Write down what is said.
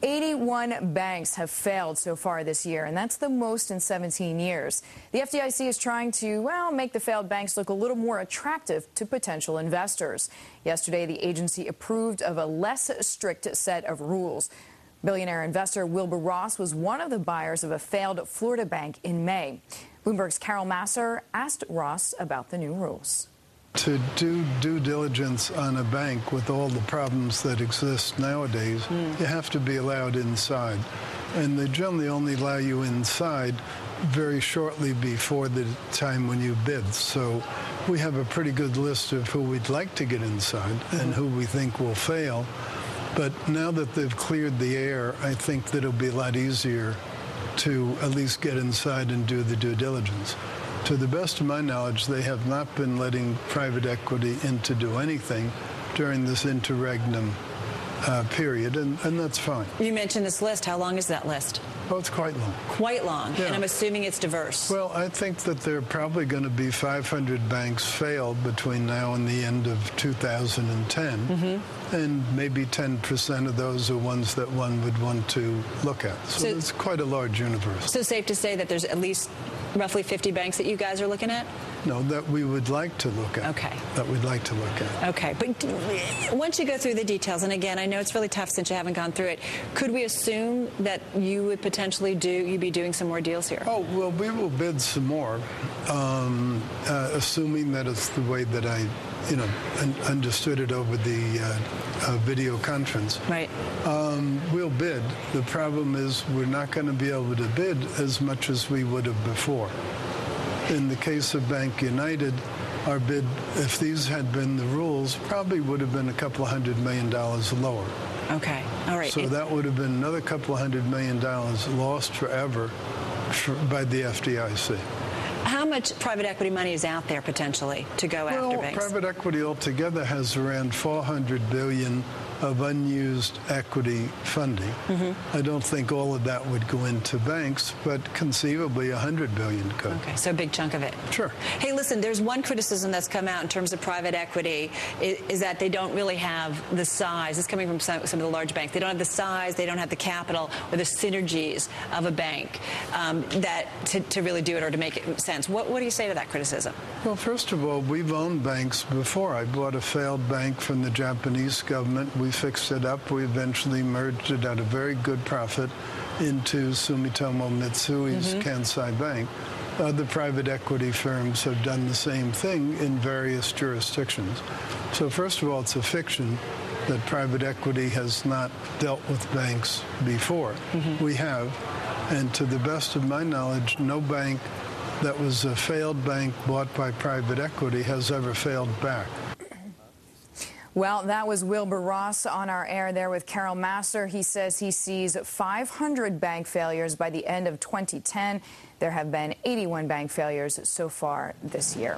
81 banks have failed so far this year, and that's the most in 17 years. The FDIC is trying to, well, make the failed banks look a little more attractive to potential investors. Yesterday, the agency approved of a less strict set of rules. Billionaire investor Wilbur Ross was one of the buyers of a failed Florida bank in May. Bloomberg's Carol Masser asked Ross about the new rules. To do due diligence on a bank with all the problems that exist nowadays, you have to be allowed inside. And they generally only allow you inside very shortly before the time when you bid. So we have a pretty good list of who we'd like to get inside and who we think will fail. But now that they've cleared the air, I think that it'll be a lot easier to at least get inside and do the due diligence. To the best of my knowledge, they have not been letting private equity in to do anything during this interregnum period, and that's fine. You mentioned this list. How long is that list? Oh, it's quite long. Quite long, yeah. And I'm assuming it's diverse. Well, I think that there are probably going to be 500 banks failed between now and the end of 2010, and maybe 10% of those are ones that one would want to look at. So it's quite a large universe. So safe to say that there's at least roughly 50 banks that you guys are looking at? No, that we would like to look at. Okay. That we'd like to look at. Okay, but once you go through the details, and again, I know it's really tough since you haven't gone through it, could we assume that you would potentially you'd be doing some more deals here? Oh, well, we will bid some more, assuming that it's the way that I, understood it over the video conference. Right. We'll bid. The problem is we're not going to be able to bid as much as we would have before. In the case of Bank United, our bid, if these had been the rules, probably would have been a couple of $100 million lower. Okay. All right. So that would have been another couple of $100 million lost forever by the FDIC. How much private equity money is out there potentially to go after banks? Well, private equity altogether has around $400 billion of unused equity funding. I don't think all of that would go into banks, but conceivably $100 billion could. Okay, so a big chunk of it. Sure. Hey, listen, there's one criticism that's come out in terms of private equity is that they don't really have the size. It's coming from some of the large banks. They don't have the size, they don't have the capital or the synergies of a bank to really do it or to make it sense. What do you say to that criticism? Well, first of all, we've owned banks before. I bought a failed bank from the Japanese government. We fixed it up. We eventually merged it at a very good profit into Sumitomo Mitsui's Kansai Bank. Other private equity firms have done the same thing in various jurisdictions. So first of all, it's a fiction that private equity has not dealt with banks before. We have, and to the best of my knowledge, no bank that was a failed bank bought by private equity has ever failed back. Well, that was Wilbur Ross on our air there with Carol Masser. He says he sees 500 bank failures by the end of 2010. There have been 81 bank failures so far this year.